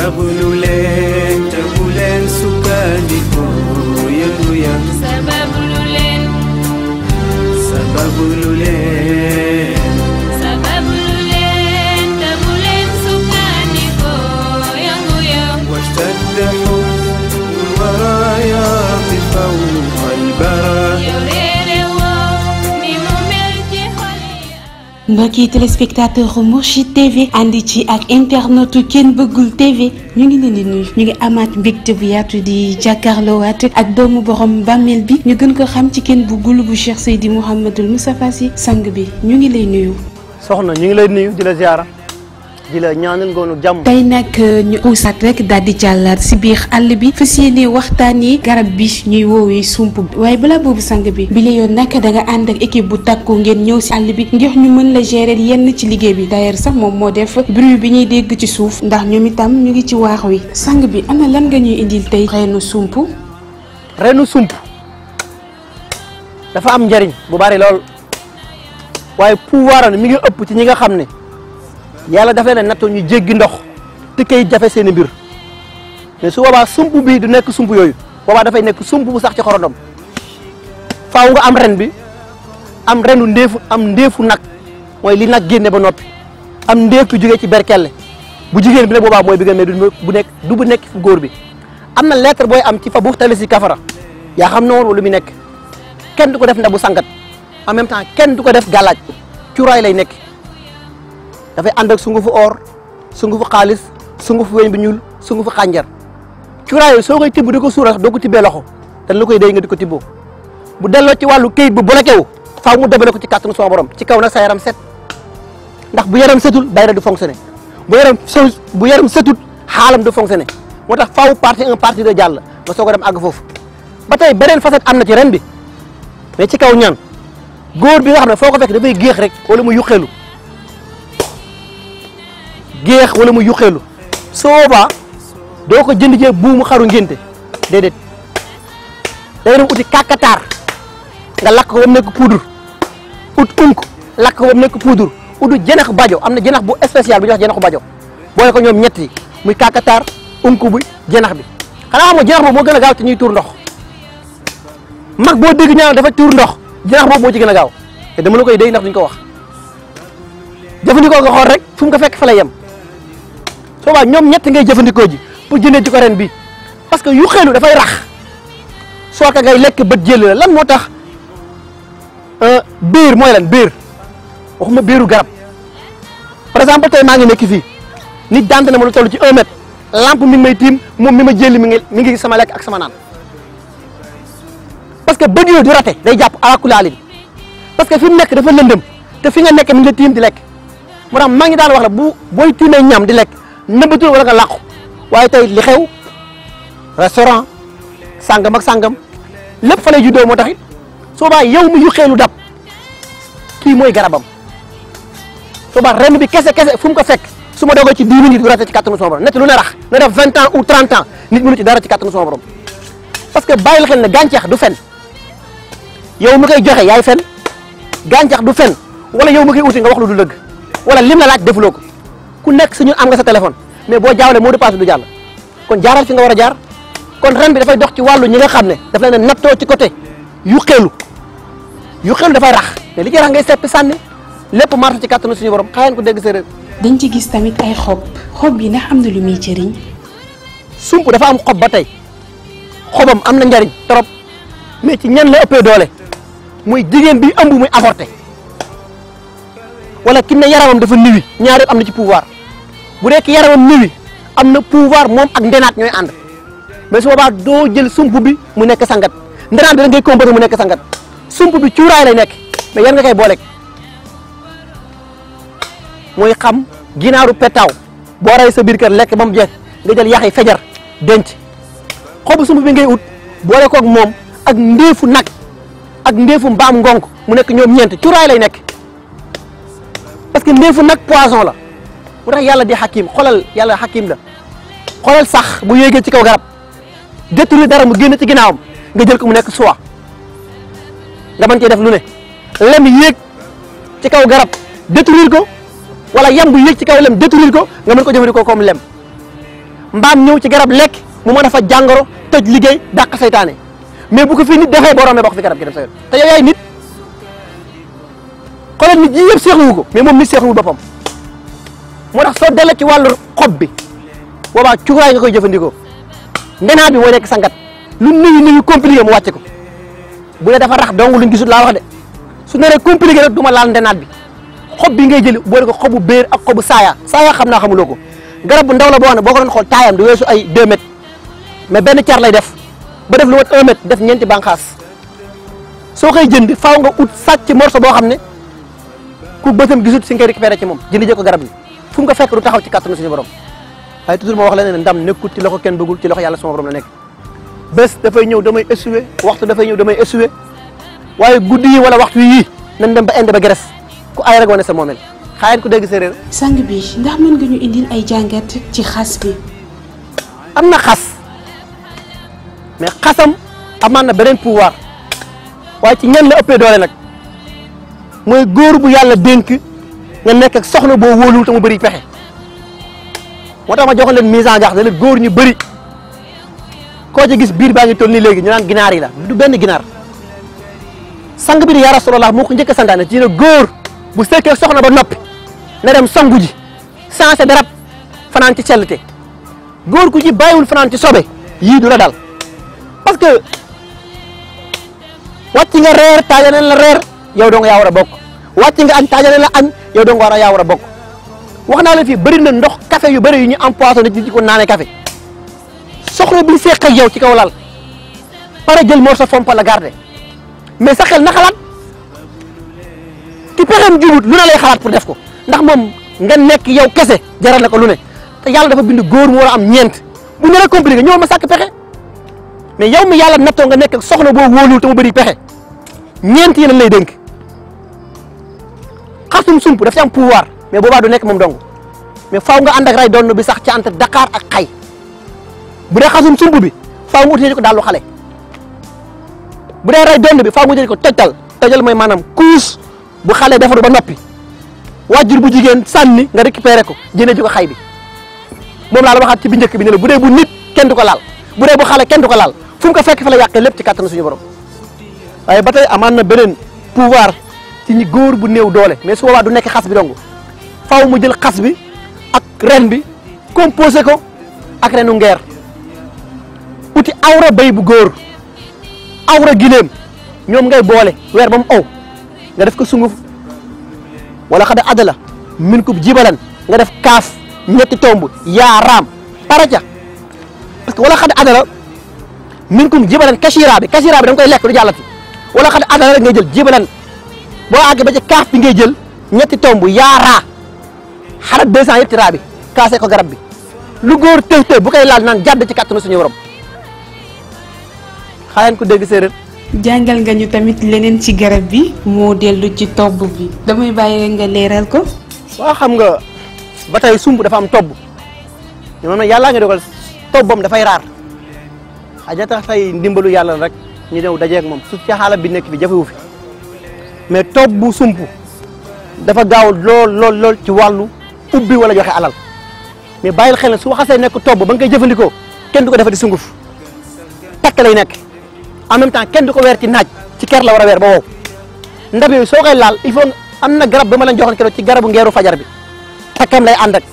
sababu lu leen te bu leen sukkandiku yëngu ya sababu lu leen sababu lu leen te bu leen sukkandiku yëngu ya واشتد حزن الورايا في فوق البرى mbokki téléspectateur Mourchid TV andi ci ak internetu Ken Bëggul TV ñu ngi leen di nuyu ñu ngi amaat mbégte bu yaatu di jàkkaarloowaat ak doomu borom bàmmeel bi ñu gën ko xam ci Ken Bëggul bu Cheikh Seydi Mouhamadul Moustapha Sy sang bi ñu ngi lay nuyu. soxna ñu ngi lay nuyu di la ziara di la ñaanal ngoonu jàmm. tey nag ñu xuusaat rek daal di jàllaat si biir àll bi fas yéene waxtaanee garab bi ñuy woowee sump bi waaye balaa boobu sang bi la yoon nag da nga ànd ak équipe bu takku ngeen ñëw si àll bi ngir ñu mën la gérer yenn ci liggéey bi d'ailleurs sax moom moo def bruit bi ñuy dégg ci suuf ndax ñoom itam ñu ngi ci waax wi sang bi ana lan nga ñuy indil tey reenu sump. reenu sump dafa am njariñ bu bari lool waaye pouvoir mi ngi ëpp ci ñi nga xam ne yàlla dafa leen nattoo ñu jéggi ndox te kay jafe seen i mbir mais su boobaa sump bi du nekk sump yooyu boobaa dafay nekk sump bu sax ci xorondom faaw nga am ren bi am renu ndéefu am ndéefu nag mooy li nag génne ba noppi am ndéef bi jógee ci berkelle bu jigéen bi la boobaa mooy bi nga mais du bu nekk fu góor bi am na lettre booy am ci fa bu tali si kafara yaa xam noonu lu muy nekk kenn du ko def ndabu sangat en même temps kenn du ko def gàllaaj cuuraay lay nekk dafay ànd ak sungufu or sungufu xaalis sungufu weñ bu ñuul sungufu xànjar cuuraay yooyu soo koy tibb di ko suura doo ko tibbee loxo dañ la koy déy nga di ko tibboo bu delloo ci wàllu këyit bu bloqué wu faaw mu débale ko ci kàttanu sama borom ci kaw nag sa yaram set ndax bu yaram setul bayra du fonctionné bu yaram setul xaalam du fonctionné moo tax faaw partie un partie de jàll nga soog a dem àgg foofu ba tey beneen facette am na ci ren bi mais ci kaw ñaan góor bi nga xam ne foo ko fekk dafay géex rek wala mu yuqeelu géex wala mu yuqeelu soo boobaa doo ko jënd jee buumu xaru ngénte déedéet day dem uti kàkkataar nga lakk ko ba mu nekk poudre ut unk lakk ko ba mu nekk poudre utu jënax bajo am na jënax bu spécial bu ñuy wax jënaxu bajo boole ko ñoom ñett yi muy kàkkataar unk bu jënax bi xanaa xam nga jënax boobu moo gën a gaaw ci ñuy tuur ndox mag boo dégg ñaan dafa tuur ndox jënax boobu moo ci gën a gaaw te dama la koy dégg ndax duñ ko wax jëfandikoo nga xool rek fu mu ko fekk fa lay yem soo baa ñoom ñett ngay jëfandikoo ji pour jëndee ci ko ren bi parce que yu xeelu dafay rax soo ko ngay lekk bët jël la lan moo tax biir mooy lan biir waxuma biiru garab par exemple tey maa ngi nekk fii nit dante na ma lu toll ci 1 mètre lampe mi ngi may tiim moom mi ma jëli mi ngi gis sama lekk ak sama naan parce que bët yooyu du rate day jàpp alakulaalin parce que fi mu nekk dafa lëndëm te fi nga nekk mi ngi la tiim di lekk moo tax maa ngi daan wax la booy tiimee ñam di lekk nëbbatul wala nga làqu waaye tey li xew restaurant sàngam ak sàngam lépp fa lay juddoo moo tax it soo baa yow mi yu xeelu dab kii mooy garabam soo baa ren bi kese fu mu ko fekk su ma doogoo ci 10 minutes du rate ci kàttanu sama borom net lu ne rax na def 20 ans ou 30 ans nit mënu ci dara ci kàttanu sama borom parce que bàyyil xel ne gàncax du fen yow mi koy joxe yaay fen gàncax du fen wala yow mi koy uti nga wax lu du dëgg wala lim la laaj defuloo ko ku nekk si ñun am nga sa téléphone mais boo jaawlee moo de passe du jàll kon jaaral fi nga war a jaar kon ren bi dafay dox ci wàllu ñi nga xam ne daf leen nattoo ci côté yu xeelu dafay rax mais li ci rax ngay seppi sànni lépp marta ci kàttanu suñu borom xaayan ko dégg séeréer. dañ ci gis tamit ay xob yi ndax am na lu muy jëriñ. sump dafa am xob ba tey xobam am na njariñ trop mais ci ñan la ëppee doole muy jigéen bi ëmb muy avorté wala ki ne yaramam dafa niwi ñaar yëpp am na ci pouvoir bu dee ki yaramam niwi am na pouvoir moom ak ndenaat ñooy ànd mais su boobaa doo jël sump bi mu nekk sangat ndenaat bi da ngay combattre mu nekk sangat sump bi cuuraay lay nekk mais yan nga koy booleeg mooy xam ginaaru petaaw boo rey sa biir kër lekk ba mu jeex nga jël yax yi fejar denc xobu sump bi ngay ut boole koog moom ak ndéefu nag ak ndéefu mbaam ngonk mu nekk ñoom ñeent cuuraay lay nekk parce que ndéefu nag poison la mu tax yàlla di xakim xoolal yàlla xakim la xoolal sax bu yéegee ci kaw garab détruire dara mu génn ci ginnaawam nga jël ko mu nekk soie nga mën cee def lu ne lem yéeg ci kaw garab détruire ko wala yam bu yéeg ci kaw lem détruire ko nga mën ko jëfandikoo comme lem mbaam ñëw ci garab lekk mu mën a fa jàngoro tëj liggéey dàq saytaane mais bu ko fi nit defee boo rombee bokk fi garab gi dem sa yoon te yow yaay nit xoolal nit yi yëpp seexluwu ko mais moom nit seexluwul boppam moo tax soo dellee ci wàllu xob bi boobaa cuuraay nga koy jëfandikoo ndenaat bi mooy nekk sangat lu nuyu compliqué mu wàcce ko bu dee dafa rax dong luñ gisul laa wax de su naree compliqué rek du ma laal ndenaat bi xob bi ngay jëli boole ko xobu béer ak xobu saaya xam naa xamuloo ko garab bu ndaw la boo xam ne boo ko doon xool taayam du weesu ay 2 mètres mais benn car lay def ba def lu mat 1 mètre def ñeenti bànqaas soo koy jënd faaw nga ut sàcc morceau boo xam ne ku bëtam gisut si ngay récupéré ci moom jënd jee ko garab bi fu mu ko fekk du taxaw ci kàttanu suñu borom waaye toujours ma wax la ne ndam nekkut ci loxo kenn bëggul ci loxo yàlla sama borom la nekk bés dafay ñëw damay essuyer waxtu dafay ñëw damay essuyer waaye guddi yi wala waxtu yii nañ dem ba inde ba geres ku ay rek wane sa moomel xaayeen ku dégg séeréer sang bi ndax mën nga ñu indil ay jàngat ci xas bi. am na xas mais xasam amaan na beneen pouvoir waaye ci ñan la ëppee doole nag mooy góor bu yàlla dénk nga nekk ak soxna boo wóoluwul te mu bëri pexe moo tax ma joxoon leen mise en garde la góor ñu bëri koo ci gis biir baa ngi toll nii léegi ñu naan ginaar yi la du benn ginaar sang bi di yaa Rasulallah moo ko njëkk a santaane ci ne góor bu sekkee soxna ba noppi na dem sangu ji sensé darab fanaan ci sellte góor ku ci bàyyiwul fanaan ci sobe yii du la dal parce que wàcc nga reer taajane la reer yow doo nga yaa war a bokk wàcc nga añ taajane la añ yow doo nga yaa war a bokk wax naa la fii bëri na ndox café yu bëri yu ñu empoisonné ci ko naanee café soxla bi seq ak yow ci kaw lal pare jël morceau fompa la garder mais sa xel na xalaat ki pexeem jubut lu ne lay xalaat pour def ko ndax moom nga nekk yow kese jaral na ko lu ne te yàlla dafa bind góor mu war a am ñeent bu ñu la compliqué ñëwal ma sàkk pexe mais yow mi yàlla nattoo nga nekk ak soxna boo wóolul te mu bëri pexe ñeent yi lañ lay dénk xasum sump daf ci am pouvoir mais boobaa du nekk moom dong mais faaw nga ànd ak ray doon bi sax ci entre Dakar ak xay bu dee xasum sump bi faaw nga utee ko daal lu xale bu dee ray doon bi faaw nga jël ko tojtal mooy maanaam kuus bu xale defaru ba noppi wàjjur bu jigéen sànni nga récupéré ko jëlee ji ko xay bi moom laa la waxaat ci bi njëkk bi ne la bu dee bu nit kenn du ko laal bu dee bu xale kenn du ko laal fu mu ko fekk fa la yàqee lépp ci kàttanu suñu borom waaye ba tey amaan na beneen pouvoir ci ñi góor bu néew doole mais su boobaa du nekk xas bi dong faaw mu jël xas bi ak ren bi composé ko ak renu ngeer uti awra bay bu góor awra gileem ñoom ngay boole weer ba mu ow nga def ko sunguf wala xada adala min ko jibalan nga def kaaf ñetti tomb yaa raam paraca parce que wala xada adala min kum jibalan kasira bi da nga koy lekk du jàllati wala xada adala rek ngay jël jibalan boo àgg ba ci kaaf bi ngay jël ñetti tomb yaa raa xarat 200 yëpp ci raa bi kaasee ko garab bi lu góor tëw bu koy laal naan jàdd ci kàttanu suñu borom xaaleen ko dégg séeréer jàngal nga ñu tamit leneen ci garab bi moo dellu ci tobb bi damay bàyyi nga leeral ko. waaw xam nga ba tey sump dafa am tobb ñoom nag yàllaa nga dogal tobbam dafay raar xaja tax tey ndimbalu yàlla rek ñu ñëw dajeeg moom su ci xaala bi nekk fi jafewu fi mais tobb bu sump dafa gaaw lool ci wàllu ubbi wala joxe alal mais bàyyil xel ne su xasee nekk tobb ba nga koy jëfandikoo kenn du ko defati sunguf takk lay nekk en même temps kenn du ko weer ci naaj ci ker la war a weer ba wow ndab yooyu soo koy laal il faut am na garab ba ma leen joxoon keroog ci garabu ngeeru fajar bi takkam lay ànd ak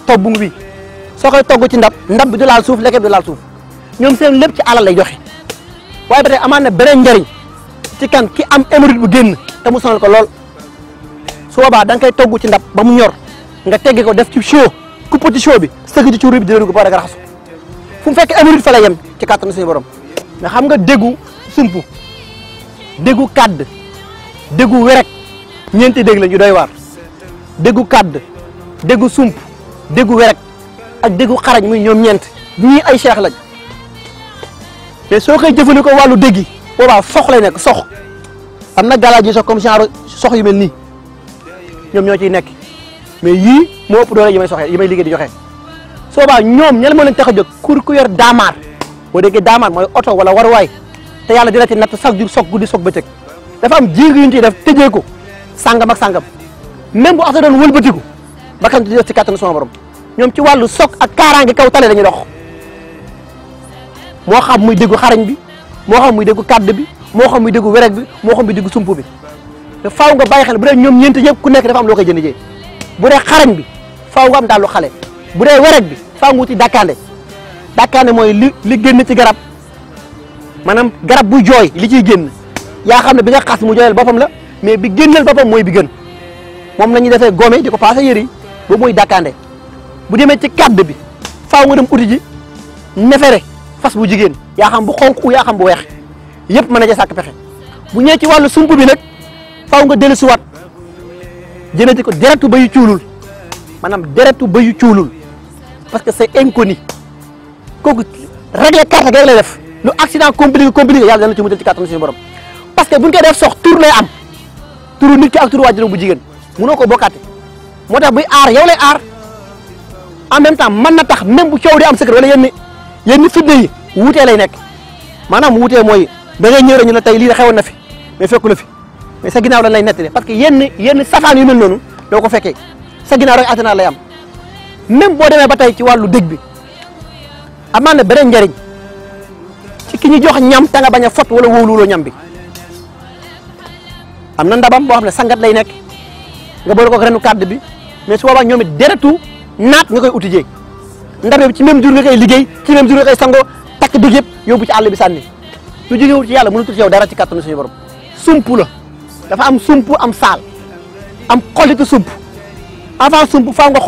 tobb bi soo koy togg ci ndab bi du laal suuf lekket bi du laal suuf ñoom seen lépp ci alal lay joxe waaye ba tey amaan na beneen njariñ ci kan ki am hémorroïde bu génn te mu sonal ko lool su boobaa da nga koy togg ci ndab ba mu ñor nga tegge ko def ci show kupp ci show bi sëgg ci cuur bi dina dugg ba nga raxasu fu mu fekk hémorroïde fa la yem ci kàttanu suñu borom mais xam nga déggu sump déggu kàdd déggu werek ñeenti dégg la ñu doy waar déggu kàdd déggu sump déggu werek ak déggu xarañ muy ñoom ñeent ñii ay cheikh lañ mais soo koy jëfandikoo wàllu dégg yi boobaa sox lay nekk sox am na galaaj yi sox comme genre sox yu mel nii ñoom ñoo ciy nekk mais yii moo ëpp doole yi may soxee yi may liggéey di joxe soo boobaa ñoom ña la moo leen tax a jóg ku yor daamaar boo déggee daamaar mooy oto wala waruwaay te yàlla dina ci natt chaque jour soog guddi soog bëccëg dafa am jéeg yu ñu ciy def tëjee ko sàngam ak sàngam même bu oto doon wëlbatiku ba kan di def ci kàttanu sama borom ñoom ci wàllu soog ak kaaraange kaw tale dañuy dox moo xam muy déggu xarañ bi moo xam muy déggu kàdd bi moo xam muy déggu wereg bi moo xam muy déggu sump bi te faaw nga bàyyi xel bu dee ñoom ñeent ñëpp ku nekk dafa am loo koy jënd jee bu dee xarañ bi faaw nga am daal lu xale bu dee wereg bi faaw nga wuti dakkaande mooy li génn ci garab maanaam garab buy jooy li ciy génn yaa xam ne bi nga xas mu jooyal boppam la mais bi génneel boppam mooy bi gën moom la ñuy defee gome di ko paase yëri yi boobu mooy dakkaande bu demee ci kàdd bi faaw nga dem uti ji nefere fas bu jigéen yaa xam bu xonq yaa xam bu weex yëpp mën na ca sàkk pexe bu ñëwee ci wàllu sump bi nag faaw nga dellusiwaat jëmee ci ko deretu bayu cuulul maanaam deretu bayu cuulul parce que c'est inconnu kooku régler carte gi rek lay def lu accident compliqué yàlla dana ci mutal ci kàttanu suñu borom parce que buñ koy def sox tur lay am turu nit ki ak turu waajur bu jigéen mënoo ko bokkaate moo tax buy aar yow lay aar en même temps mën na tax même bu coow di am secret wala yenn fitna yi wuutee lay nekk maanaam wuutee mooy da ngay ñëw rek ñu la tey lii xewoon na fi mais fekku la fi mais sa ginnaaw lañ lay nettali parce que yenn safaan yu mel noonu doo ko fekkee sa ginnaaw rek attanaa lay am même boo demee ba tey ci wàllu dëj bi amaan na beneen njariñ ci ki ñu jox ñam ta nga bañ a fot wala wóoluwuloo ñam bi am na ndabam boo xam ne sangat lay nekk nga boole ko renu kàdd bi mais su boobaa ñoom it deretu naat nga koy uti jee ndab bi ci même jour nga koy liggéey ci même jour nga koy sangoo takk bi yëpp yóbbu ci àll bi sànni lu jógewul ci yàlla mënul tuuti yow dara ci kàttanu suñu borom sump la dafa am sump am saal am xollitu sump avant sump faaw nga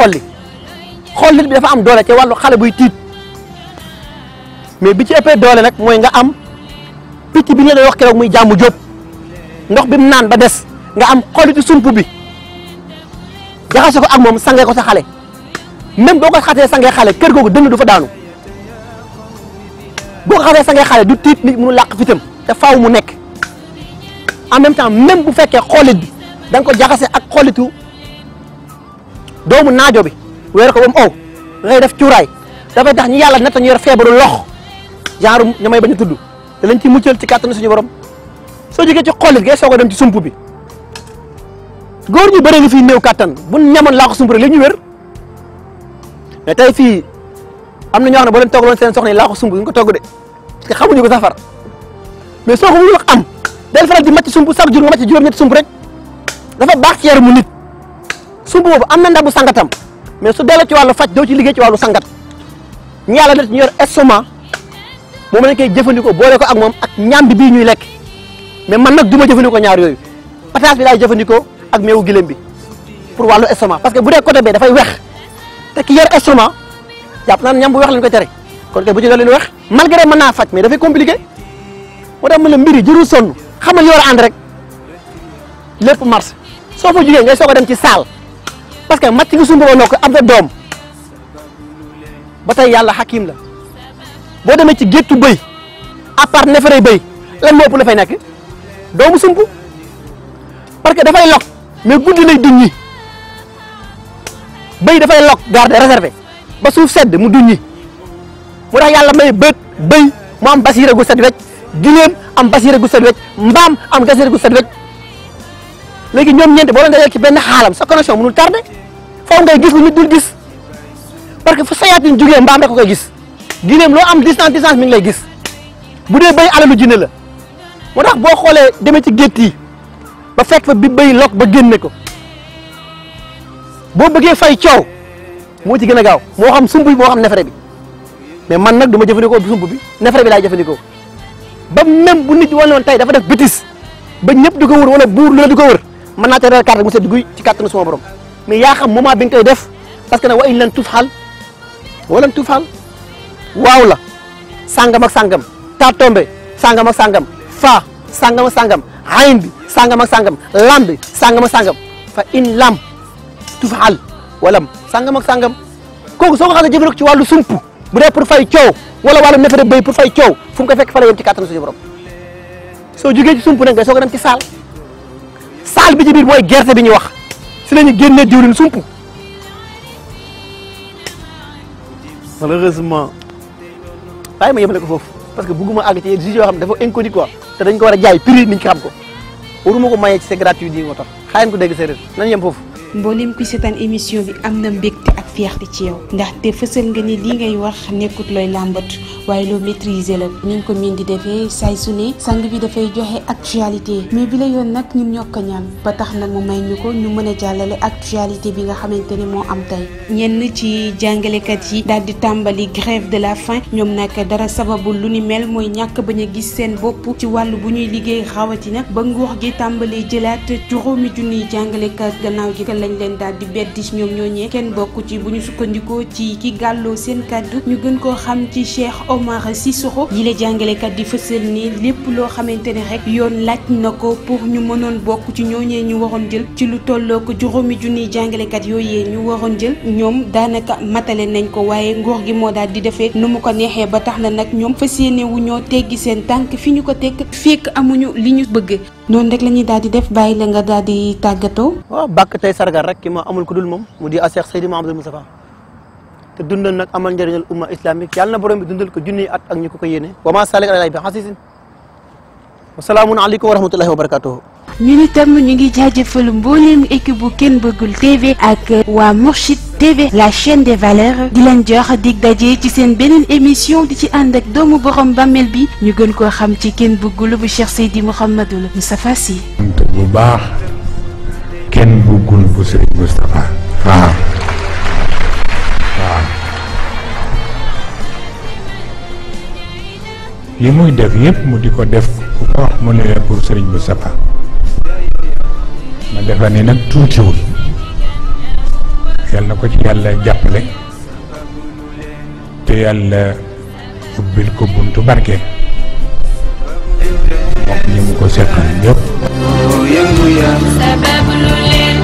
xollit bi dafa am doole ci wàllu xale buy tiit mais bi ci ëppee doole nag mooy nga am picc bi ñu lay wax keroog muy jàmmu jóob ndox bi mu naan ba des nga am xollitu sump bi jaxase ko ak moom sangee ko sa xale même boo ko xasee sangee xale kër googu dënn du fa daanu boo ko xasee sangee xale du tiit nit mënu làq fitam te faaw mu nekk en même temps même bu fekkee xollit bi da nga ko jaxase ak xollitu doomu naajo bi weer ko ba mu ow ngay def cuuraay dafay tax ñi yàlla netta ñu yor feebaru lox genre ñu may bañ a tudd te lañ ci muccal ci kàttanu suñu borom soo jógee ci xollit ngay soog a dem ci sump bi góor ñu bëri ngi fii néew kàttan bu ñamoon laa ko sump rek li ñu wér mais tey fii am na ñoo xam ne boo leen toggaloon seen soxna yi laa ko sump ñu ko togg de parce que xamuñu ko safar mais soo ko mënul am del faral di màcc sump chaque jour nga màcc juróom-ñetti sump rek dafa baax ci yaramu nit sump boobu am na ndabu sangatam mais su delloo ci wàllu faj doo ci liggéey ci wàllu sangat ñu yàlla def ñu yor estomac moom lañ koy jëfandikoo boole ko ak moom ak ñaam bi bii ñuy lekk mais man nag du ma jëfandikoo ñaar yooyu pataas bi laay jëfandikoo ak meewu gileem bi pour wàllu estomac parce que bu dee côté bee dafay wex te ki yor estomac jàpp naan ñam bu wex lañ koy tere kon kay bu ci leen wex malgré mën naa faj mais dafay compliqué moo tax ma la mbiri jërul sonn xamal yor ànd rek lépp mars soo fa jugee ngay soog a dem ci saal parce que màcc nga sumb ba nokk am sa doom ba tey yàlla xakim la boo demee ci géttu bëy à part neefere bëy lan moo ëpp la fay nekk doomu sump parce que dafay lok mais guddi lay duññi bëy dafay lok garder réservé ba suuf sedd mu duññi mu tax yàlla may bëy mu am basiira gu set wecc gileem am basiira gu set wecc mbaam am basiira gu set wecc léegi ñoom ñeent boo leen dajee ci benn xaalam sa connexion mënul tardé foofu ngay gis lu nit dul gis parce que fu sayaatin jugee mbaam rek ko koy gis gileem loo am distance mi ngi lay gis bu dee bëy alalu jinne la moo tax boo xoolee demee ci gétt yi ba fekk fa bi bëy lok ba génne ko boo bëggee fay coow moo ci gën a gaaw moo xam sump bi moo xam nefere bi mais man nag du ma jëfandikoo sump bi nefere bi laay jëfandikoo ba même bu nit wala woon tey dafa def bêtise ba ñëpp di ko wër wala buur lu la di ko wër mën naa teral carte mu sedd guy ci kàttanu suma borom mais yaa xam moment bi nga koy def parce que nag wa in lan tufxal walan tufxal waaw la sangam ak sangam ta tombe sangam ak sangam fa sangam ak sangam ayn bi sangam ak sangam lam bi sangam ak sangam fa in lam tufxal walam sangam ak sangam kooku soo ko xasee jëfandikoo ci wàllu sump bu dee pour fay coow wala wàllu nefere béy pour fay coow fu mu ko fekk fa la yem ci kàttanu suñu borom soo jógee ci sump nag ngay soog a dem ci saal bi ci biir mooy gerte bi ñu wax si la ñu génnee diwlin sump malheureusement bàyyi ma yemale ko foofu parce que bëgguma àgg ci yenn yoo xam ne dafa inconnu quoi te dañ ko war a jaay prix niñ ko xam ko waruma ko mayee ci c'est gratuit yi moo tax xaayen ko dégg séeréer nañ yem foofu mboolem kuy seetaan émission bi am na mbégte ak fierté ci yow ndaxte fësal nga ni lii ngay wax nekkut looy làmbat waaye loo maîtriser la niñ ko miin di defee saay su ne sang bi dafay joxe actualité mais bi la yoon nag ñun ñoo ko ñaan ba tax na mu may ñu ko ñu mën a jàllale actualité bi nga xamante ne moo am tey ñenn ci jàngalekat yi daal di tàmbali grève de la faim ñoom nag dara sababu lu ni mel mooy ñàkk bañ a gis seen bopp ci wàllu bu ñuy liggéey rawatina ba nguur gi tàmbalee jëlaat juróomi junniy jàngalekat gannaaw gi lañ leen daal di beddi ñoom ñooñee kenn bokk ci bu ñu sukkandikoo ci ki gàlloo seen kàddu ñu gën koo xam ci Cheikh Omar Cissokho yi la jàngalekat di fësal ni lépp loo xamante ne rek yoon laaj na ko pour ñu mënoon bokk ci ñooñee ñu waroon jël ci lu tolloo ko juróomi junniy jàngalekat yooyee ñu waroon jël ñoom daanaka matale nañ ko waaye nguur gi moo daal di defee nu mu ko neexee ba tax na nag ñoom fas yéene wu ñoo teggi seen tànk fi ñu ko teg fekk amuñu li ñu bëgg noonu rek la ñuy daal di def bàyyi la nga daal di tàggatoo. waaw bàkk tey sargal rek ki ma amul ko dul moom mu di Cheikh Seydi Mouhamadou Moustapha te dundal nag amal njëriñal umma islamique yàlla na borom bi dundal ko junniy at ak ñu ko yéene wa maa salik alay bi xasisin wa salaamun aleykum wa rahmatullahi wa barakatuhu. ñun itam ñu ngi jaajëfal mbooleem équipe bu Ken Bëggul TV ak waa Mourchid TV la chaîne des valeurs di leen jox dig daje ci seen beneen émission di ci ànd ak doomu borom bàmmeel bi ñu gën koo xam ci Ken Bëggul bu Cheikh Seydi Mouhamadou Moustapha Sy. bu baax Ken Bëggul bu Serigne Moustapha waaw. li muy def yépp mu di ko def ku ko wax mu ne la pour Serigne Moustapha ma defa ni nag tuutiwul yal na ko ci yàlla jàppale te yàlla ubbil ko buntu barke moom ñi mu ko seqal ñëpp sababu lu leen